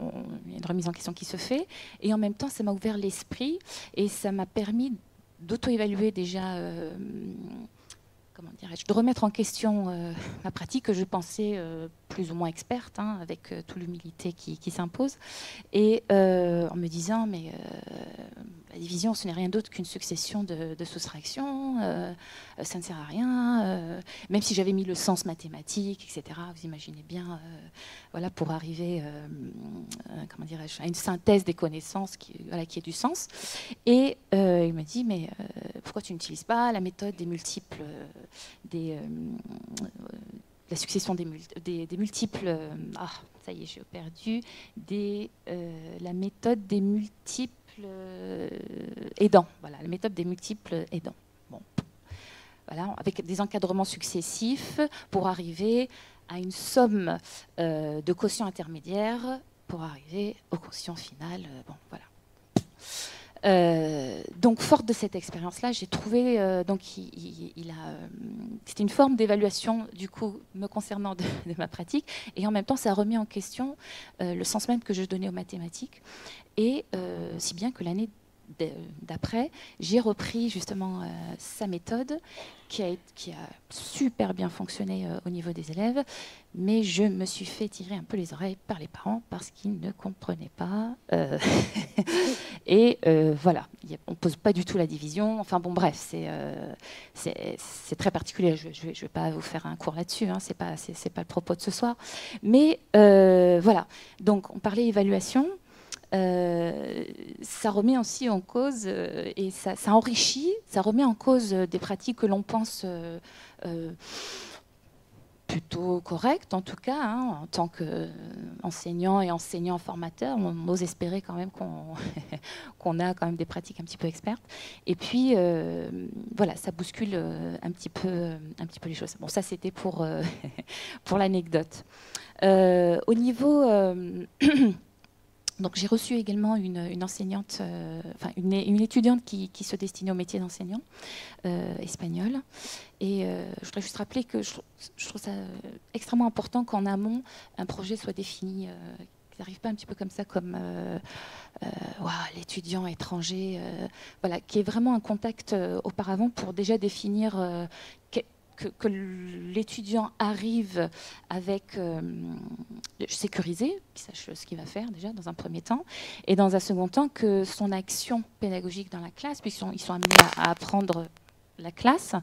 il y a une remise en question qui se fait, et en même temps, ça m'a ouvert l'esprit, et ça m'a permis d'auto-évaluer déjà, comment dirais-je, de remettre en question ma pratique que je pensais plus ou moins experte, hein, avec toute l'humilité qui s'impose, et en me disant, mais la division, ce n'est rien d'autre qu'une succession de soustractions, ça ne sert à rien, même si j'avais mis le sens mathématique, etc., vous imaginez bien, voilà, pour arriver comment dirais-je, à une synthèse des connaissances voilà, qui ait du sens. Et il m'a dit, mais pourquoi tu n'utilises pas la méthode des multiples, la succession des multiples, ça y est, j'ai perdu, la méthode des multiples aidants, voilà, la méthode des multiples aidants. Bon. Voilà, avec des encadrements successifs pour arriver à une somme de quotients intermédiaires pour arriver au quotient final. Bon, voilà. Donc, forte de cette expérience-là, j'ai trouvé donc c'était une forme d'évaluation du coup me concernant de ma pratique, et en même temps, ça a remis en question le sens même que je donnais aux mathématiques, et si bien que l'année d'après, j'ai repris justement sa méthode qui a super bien fonctionné au niveau des élèves, mais je me suis fait tirer un peu les oreilles par les parents parce qu'ils ne comprenaient pas. Et voilà, on ne pose pas du tout la division. Enfin bon, bref, c'est très particulier. Je ne vais pas vous faire un cours là-dessus, hein, c'est pas le propos de ce soir. Mais voilà, donc on parlait évaluation. Ça remet aussi en cause et ça enrichit, ça remet en cause des pratiques que l'on pense plutôt correctes, en tout cas, hein, en tant qu'enseignant et enseignant-formateur. On ose espérer quand même qu'on a quand même des pratiques un petit peu expertes. Et puis, voilà, ça bouscule un petit peu les choses. Bon, ça, c'était pour l'anecdote. Au niveau... Donc, j'ai reçu également une enseignante, enfin une étudiante qui se destinait au métier d'enseignant espagnol. Et je voudrais juste rappeler que je trouve ça extrêmement important qu'en amont, un projet soit défini, qu'il n'arrive pas un petit peu comme ça, comme l'étudiant étranger, voilà, qu'il y ait vraiment un contact auparavant pour déjà définir que l'étudiant arrive avec sécurisé, qu'il sache ce qu'il va faire déjà dans un premier temps, et dans un second temps que son action pédagogique dans la classe, puisqu'ils sont amenés à apprendre la classe,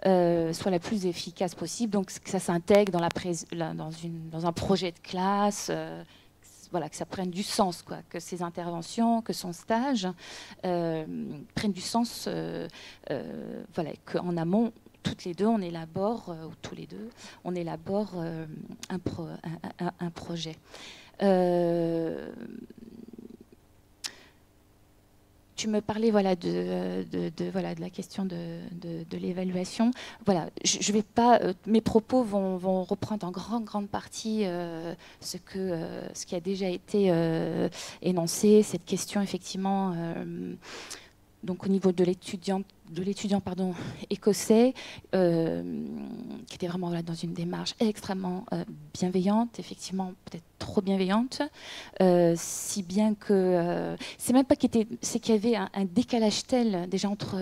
soit la plus efficace possible, donc que ça s'intègre dans un projet de classe, voilà, que ça prenne du sens, quoi, que ses interventions, que son stage prennent du sens, voilà, qu'en amont, toutes les deux, on élabore, ou tous les deux, on élabore un projet. Tu me parlais voilà, de la question de l'évaluation. Voilà, je vais pas, mes propos vont reprendre en grande partie ce qui a déjà été énoncé, cette question effectivement, donc au niveau de l'étudiant écossais, qui était vraiment dans une démarche extrêmement bienveillante, effectivement peut-être trop bienveillante, si bien que c'est même pas c'est qu'il y avait un décalage tel déjà entre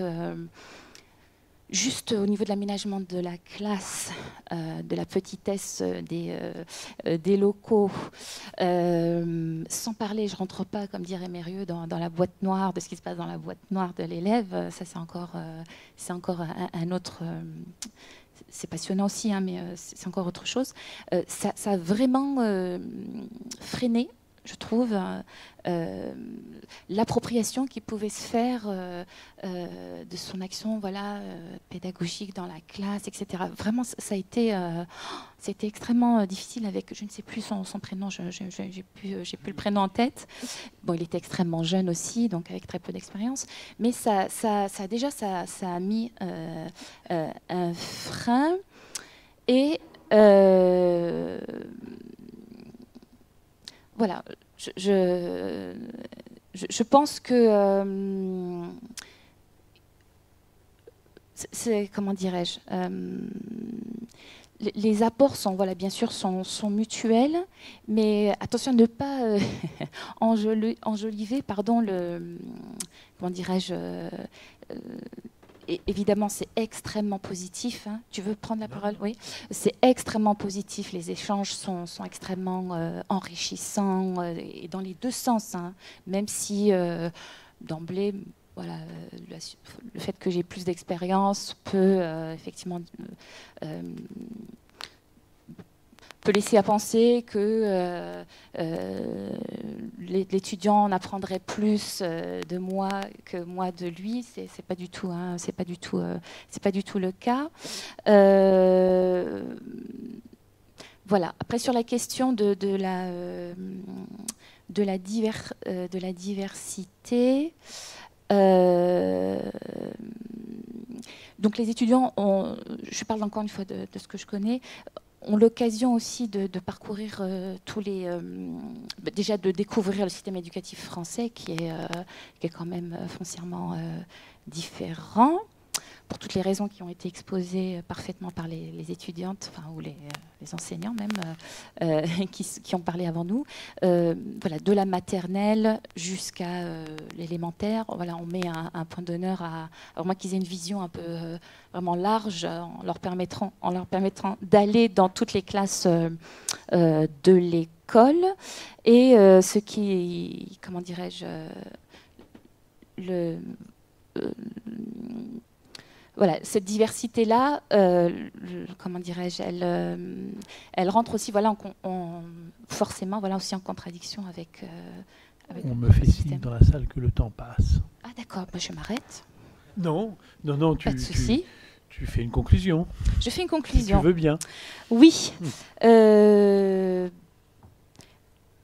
juste au niveau de l'aménagement de la classe, de la petitesse des locaux, sans parler, je ne rentre pas, comme dirait Mérieux, dans la boîte noire, de ce qui se passe dans la boîte noire de l'élève. Ça, c'est encore un autre... c'est passionnant aussi, hein, mais c'est encore autre chose. Ça a vraiment freiné, je trouve, l'appropriation qui pouvait se faire de son action, voilà, pédagogique dans la classe, etc. Vraiment, ça a été extrêmement difficile avec, je ne sais plus son prénom, j'ai plus le prénom en tête. Bon, il était extrêmement jeune aussi, donc avec très peu d'expérience, mais ça a mis un frein et voilà, je pense que comment dirais-je, les apports sont, voilà, bien sûr, sont mutuels, mais attention à ne pas enjoliver, pardon, comment dirais-je, évidemment, c'est extrêmement positif. Hein. Tu veux prendre la parole? Oui. C'est extrêmement positif. Les échanges sont extrêmement enrichissants et dans les deux sens. Hein. Même si, d'emblée, voilà, le fait que j'ai plus d'expérience peut effectivement peut laisser à penser que l'étudiant en apprendrait plus de moi que moi de lui. C'est pas du tout, hein, c'est pas du tout le cas. Voilà. Après, sur la question de la diversité. Donc les étudiants, je parle encore une fois de ce que je connais, ont l'occasion aussi de parcourir déjà de découvrir le système éducatif français qui est quand même foncièrement différent, pour toutes les raisons qui ont été exposées parfaitement par les étudiantes, enfin, ou les enseignants même, qui ont parlé avant nous. Voilà, de la maternelle jusqu'à l'élémentaire, voilà, on met un point d'honneur à moi qu'ils aient une vision un peu vraiment large, en leur permettant d'aller dans toutes les classes de l'école. Et ce qui, comment dirais-je, voilà, cette diversité-là, comment dirais-je, elle rentre aussi, voilà, forcément, voilà, aussi en contradiction avec on me fait signe dans la salle que le temps passe. Ah d'accord, bah, je m'arrête. Non, pas de souci. Tu fais une conclusion. Je fais une conclusion. Si tu veux bien. Oui.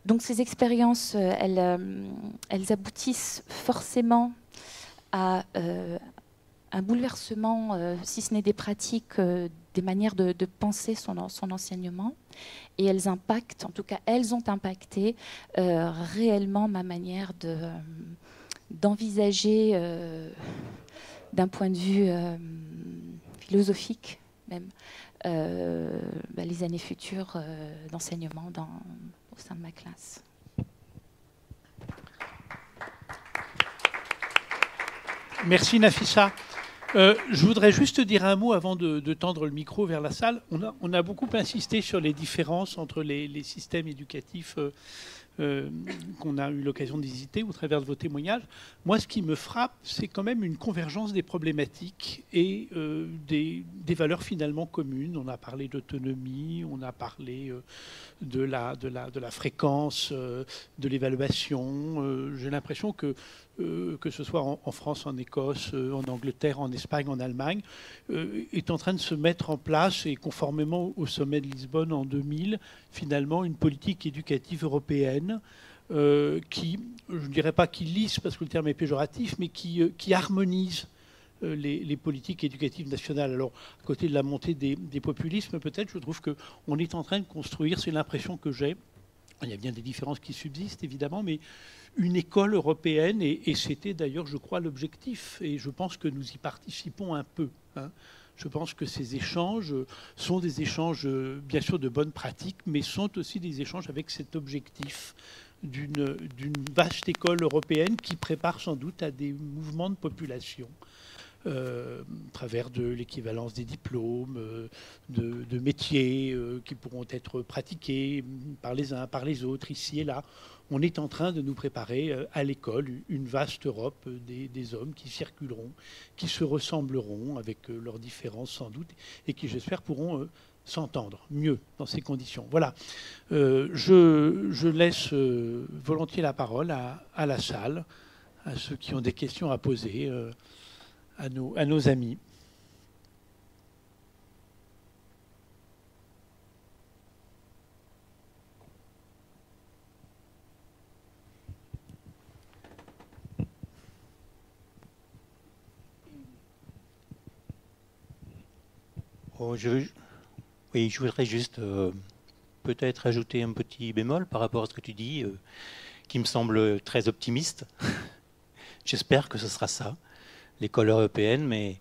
Donc ces expériences, elles aboutissent forcément à un bouleversement, si ce n'est des pratiques, des manières de penser son enseignement. Et elles impactent, en tout cas, elles ont impacté réellement ma manière d'envisager, d'un point de vue philosophique même, les années futures d'enseignement au sein de ma classe. Merci Nafissa. Je voudrais juste dire un mot avant de tendre le micro vers la salle. On a beaucoup insisté sur les différences entre les systèmes éducatifs qu'on a eu l'occasion de visiter au travers de vos témoignages. Moi, ce qui me frappe, c'est quand même une convergence des problématiques et des valeurs finalement communes. On a parlé d'autonomie, on a parlé de la fréquence, de l'évaluation. J'ai l'impression que ce soit en France, en Écosse, en Angleterre, en Espagne, en Allemagne, est en train de se mettre en place, et conformément au sommet de Lisbonne en 2000, finalement une politique éducative européenne qui, je ne dirais pas qui lisse, parce que le terme est péjoratif, mais qui harmonise les politiques éducatives nationales. Alors, à côté de la montée des populismes, peut-être, je trouve qu'on est en train de construire, c'est l'impression que j'ai, il y a bien des différences qui subsistent, évidemment, mais une école européenne, et c'était d'ailleurs, je crois, l'objectif, et je pense que nous y participons un peu. Hein. Je pense que ces échanges sont des échanges, bien sûr, de bonnes pratiques, mais sont aussi des échanges avec cet objectif d'une vaste école européenne qui prépare sans doute à des mouvements de population. À travers de l'équivalence des diplômes, de métiers qui pourront être pratiqués par les uns, par les autres, ici et là. On est en train de nous préparer à l'école une vaste Europe des hommes qui circuleront, qui se ressembleront avec leurs différences sans doute, et qui, j'espère, pourront s'entendre mieux dans ces conditions. Voilà. Je laisse volontiers la parole à la salle, à ceux qui ont des questions à poser. À nos amis. Oui, je voudrais juste peut-être ajouter un petit bémol par rapport à ce que tu dis, qui me semble très optimiste. J'espère que ce sera ça, l'école européenne, mais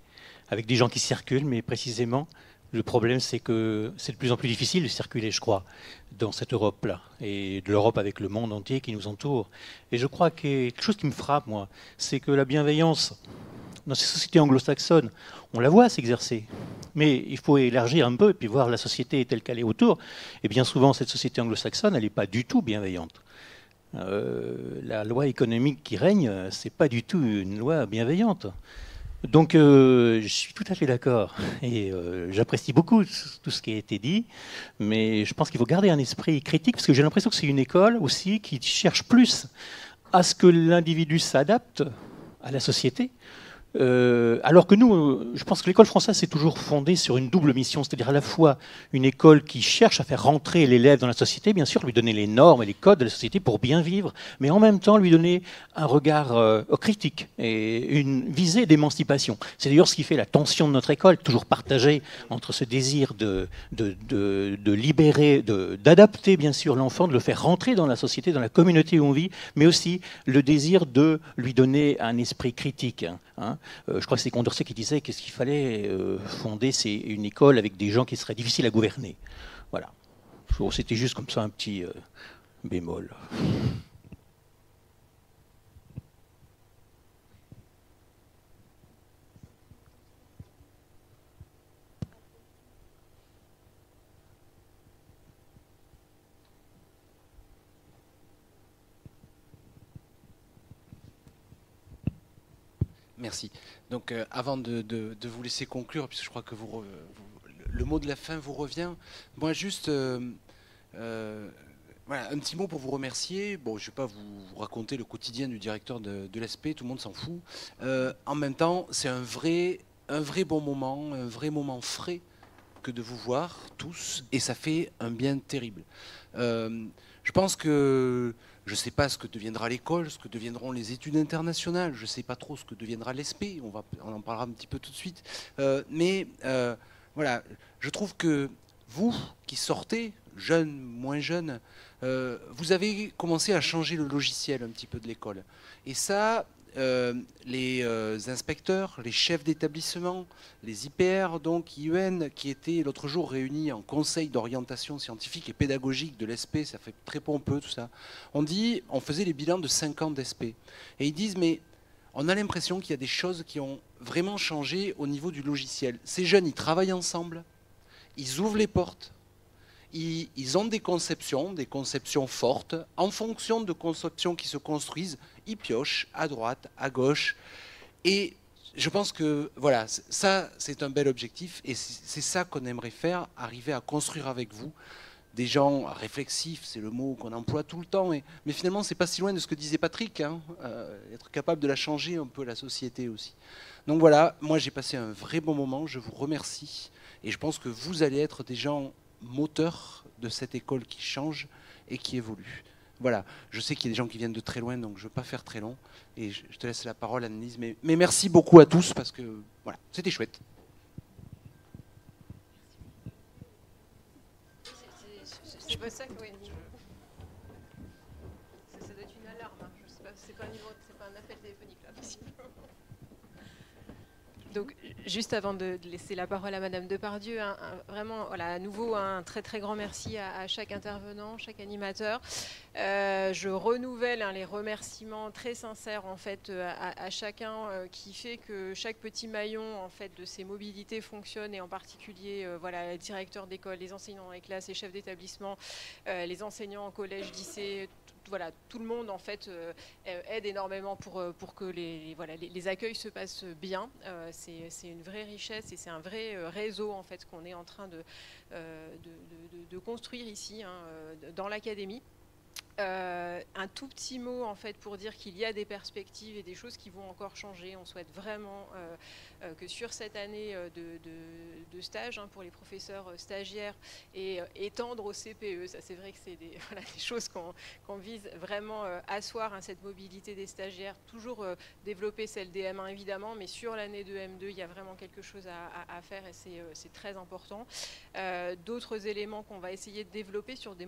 avec des gens qui circulent, mais précisément, le problème, c'est que c'est de plus en plus difficile de circuler, je crois, dans cette Europe-là, et de l'Europe avec le monde entier qui nous entoure. Et je crois que quelque chose qui me frappe, moi, c'est que la bienveillance, dans ces sociétés anglo-saxonnes, on la voit s'exercer. Mais il faut élargir un peu et puis voir la société telle qu'elle est autour. Et bien souvent, cette société anglo-saxonne, elle n'est pas du tout bienveillante. La loi économique qui règne, c'est pas du tout une loi bienveillante. Donc je suis tout à fait d'accord et j'apprécie beaucoup tout ce qui a été dit, mais je pense qu'il faut garder un esprit critique parce que j'ai l'impression que c'est une école aussi qui cherche plus à ce que l'individu s'adapte à la société. Alors que nous, je pense que l'école française s'est toujours fondée sur une double mission, c'est-à-dire à la fois une école qui cherche à faire rentrer l'élève dans la société, bien sûr, lui donner les normes et les codes de la société pour bien vivre, mais en même temps lui donner un regard critique et une visée d'émancipation. C'est d'ailleurs ce qui fait la tension de notre école, toujours partagée entre ce désir de libérer, d'adapter bien sûr l'enfant, de le faire rentrer dans la société, dans la communauté où on vit, mais aussi le désir de lui donner un esprit critique. Je crois que c'est Condorcet qui disait qu'est-ce qu'il fallait fonder, c'est une école avec des gens qui seraient difficiles à gouverner. Voilà. C'était juste comme ça un petit bémol. Merci. Donc, avant de vous laisser conclure, puisque je crois que le mot de la fin vous revient, moi juste voilà, un petit mot pour vous remercier. Bon, je ne vais pas vous raconter le quotidien du directeur de l'ESP, tout le monde s'en fout. En même temps, c'est un vrai bon moment, un vrai moment frais que de vous voir tous, et ça fait un bien terrible. Je pense que je ne sais pas ce que deviendra l'école, ce que deviendront les études internationales, je ne sais pas trop ce que deviendra l'ESP, on en parlera un petit peu tout de suite. Mais voilà, je trouve que vous qui sortez, jeunes, moins jeunes, vous avez commencé à changer le logiciel un petit peu de l'école. Et ça, les inspecteurs, les chefs d'établissement, les IPR, donc IEN, qui étaient l'autre jour réunis en conseil d'orientation scientifique et pédagogique de l'ESP, ça fait très pompeux tout ça, on faisait les bilans de 5 ans d'ESP. Et ils disent, mais on a l'impression qu'il y a des choses qui ont vraiment changé au niveau du logiciel. Ces jeunes, ils travaillent ensemble, ils ouvrent les portes, ils ont des conceptions fortes, en fonction de conceptions qui se construisent, ils piochent à droite, à gauche, et je pense que voilà, ça c'est un bel objectif, et c'est ça qu'on aimerait faire, arriver à construire avec vous, des gens réflexifs, c'est le mot qu'on emploie tout le temps, mais finalement c'est pas si loin de ce que disait Patrick, hein, être capable de la changer un peu la société aussi. Donc voilà, moi j'ai passé un vrai bon moment, je vous remercie, et je pense que vous allez être des gens moteur de cette école qui change et qui évolue. Voilà, je sais qu'il y a des gens qui viennent de très loin, donc je ne veux pas faire très long. Et je te laisse la parole, Annelise. Mais merci beaucoup à tous, parce que voilà, c'était chouette. Je veux ça, oui. Ça doit être une alarme, hein. Je sais pas, c'est pas un appel téléphonique là, visiblement. Donc, juste avant de laisser la parole à Madame Depardieu, vraiment, voilà, à nouveau, un très très grand merci à chaque intervenant, chaque animateur. Je renouvelle les remerciements très sincères en fait à chacun qui fait que chaque petit maillon en fait de ces mobilités fonctionne, et en particulier voilà, les directeurs d'école, les enseignants dans les classes, les chefs d'établissement, les enseignants en collège, lycée. Voilà, tout le monde en fait aide énormément pour que les accueils se passent bien. C'est une vraie richesse et c'est un vrai réseau en fait qu'on est en train de construire ici hein, dans l'académie. Un tout petit mot en fait pour dire qu'il y a des perspectives et des choses qui vont encore changer. On souhaite vraiment que sur cette année de stage hein, pour les professeurs stagiaires et étendre au CPE, ça c'est vrai que c'est des choses qu'on vise vraiment asseoir hein, cette mobilité des stagiaires, toujours développer celle des M1 évidemment, mais sur l'année de M2 il y a vraiment quelque chose à faire et c'est très important. D'autres éléments qu'on va essayer de développer sur des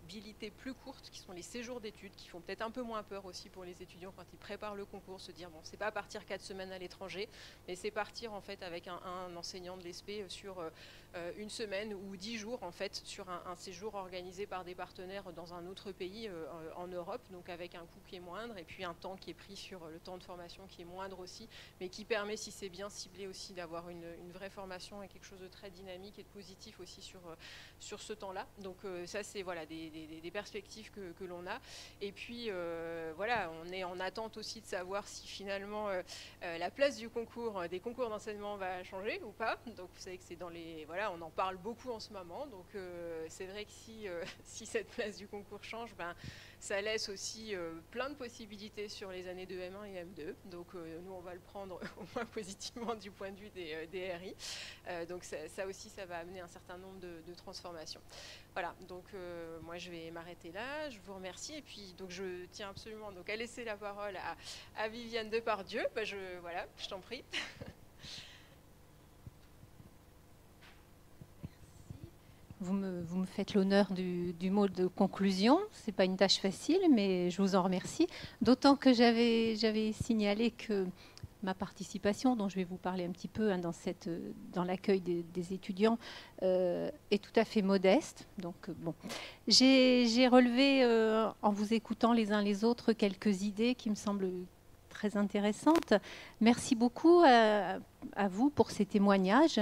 mobilités plus courtes, qui sont les séjours d'études, qui font peut-être un peu moins peur aussi pour les étudiants quand ils préparent le concours, se dire bon, c'est pas partir 4 semaines à l'étranger, mais c'est partir en fait avec un enseignant de l'ESP sur une semaine ou 10 jours en fait sur un séjour organisé par des partenaires dans un autre pays en Europe, donc avec un coût qui est moindre et puis un temps qui est pris sur le temps de formation qui est moindre aussi, mais qui permet, si c'est bien ciblé aussi, d'avoir une vraie formation et quelque chose de très dynamique et de positif aussi sur ce temps-là. Donc ça, c'est voilà, des perspectives que l'on a. Et puis voilà, on est en attente aussi de savoir si finalement la place du concours, des concours d'enseignement va changer ou pas. Donc vous savez que c'est dans les... Voilà, on en parle beaucoup en ce moment. Donc c'est vrai que si cette place du concours change, ben, ça laisse aussi plein de possibilités sur les années de M1 et M2. Donc nous, on va le prendre au moins positivement du point de vue des RI. Donc ça aussi, ça va amener un certain nombre de transformations. Voilà, donc moi je vais m'arrêter là. Je vous remercie. Et puis donc je tiens absolument donc, à laisser la parole à Viviane Depardieu. Ben, voilà, je t'en prie. Vous me faites l'honneur du mot de conclusion. Ce n'est pas une tâche facile, mais je vous en remercie. D'autant que j'avais signalé que ma participation, dont je vais vous parler un petit peu hein, dans l'accueil des étudiants, est tout à fait modeste. Donc, bon. J'ai relevé, en vous écoutant les uns les autres, quelques idées qui me semblent très intéressantes. Merci beaucoup à vous pour ces témoignages.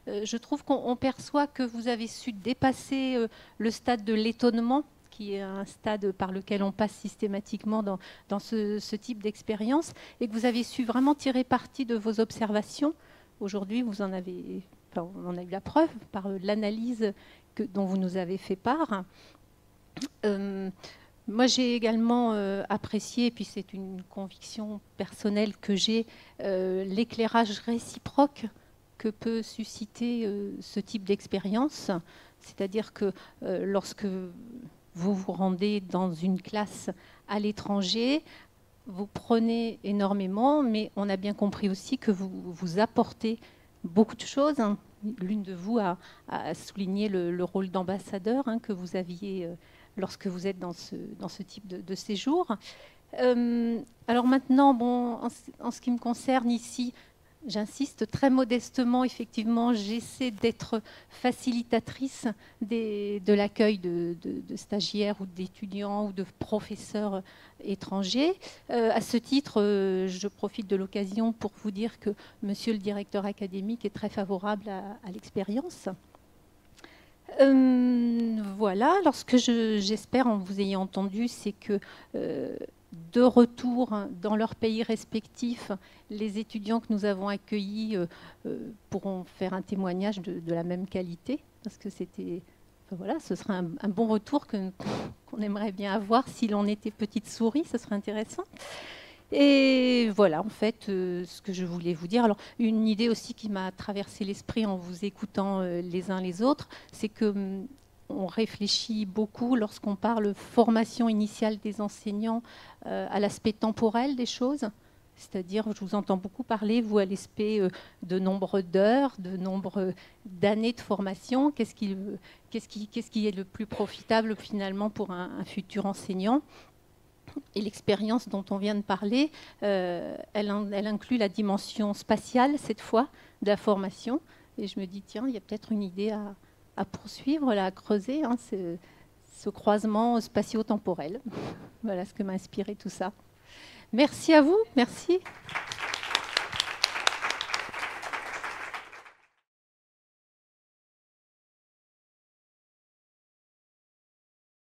Je trouve qu'on perçoit que vous avez su dépasser le stade de l'étonnement, qui est un stade par lequel on passe systématiquement dans ce type d'expérience, et que vous avez su vraiment tirer parti de vos observations. Aujourd'hui, on en a eu la preuve par l'analyse dont vous nous avez fait part. Moi, j'ai également apprécié, et puis c'est une conviction personnelle que j'ai, l'éclairage réciproque que peut susciter ce type d'expérience. C'est-à-dire que lorsque vous vous rendez dans une classe à l'étranger, vous prenez énormément, mais on a bien compris aussi que vous apportez beaucoup de choses. Hein. L'une de vous a souligné le rôle d'ambassadeur hein, que vous aviez lorsque vous êtes dans ce type de séjour. Alors maintenant, bon, en ce qui me concerne ici, j'insiste très modestement, effectivement, j'essaie d'être facilitatrice de l'accueil de stagiaires ou d'étudiants ou de professeurs étrangers. À ce titre, je profite de l'occasion pour vous dire que monsieur le directeur académique est très favorable à l'expérience. Voilà, alors ce que j'espère en vous ayant entendu, c'est que de retour dans leur pays respectif, les étudiants que nous avons accueillis pourront faire un témoignage de la même qualité, parce que c'était, enfin voilà, ce serait un bon retour qu'on aimerait bien avoir si l'on était petite souris, ce serait intéressant. Et voilà, en fait, ce que je voulais vous dire. Alors, une idée aussi qui m'a traversé l'esprit en vous écoutant les uns les autres, c'est que on réfléchit beaucoup lorsqu'on parle formation initiale des enseignants à l'aspect temporel des choses. C'est-à-dire, je vous entends beaucoup parler, vous, à l'aspect de nombre d'heures, de nombre d'années de formation. Qu'est-ce qui est le plus profitable finalement pour un futur enseignant ? Et l'expérience dont on vient de parler, elle inclut la dimension spatiale, cette fois, de la formation. Et je me dis, tiens, il y a peut-être une idée à poursuivre, à creuser, hein, ce croisement spatio-temporel. Voilà ce que m'a inspiré tout ça. Merci à vous, merci.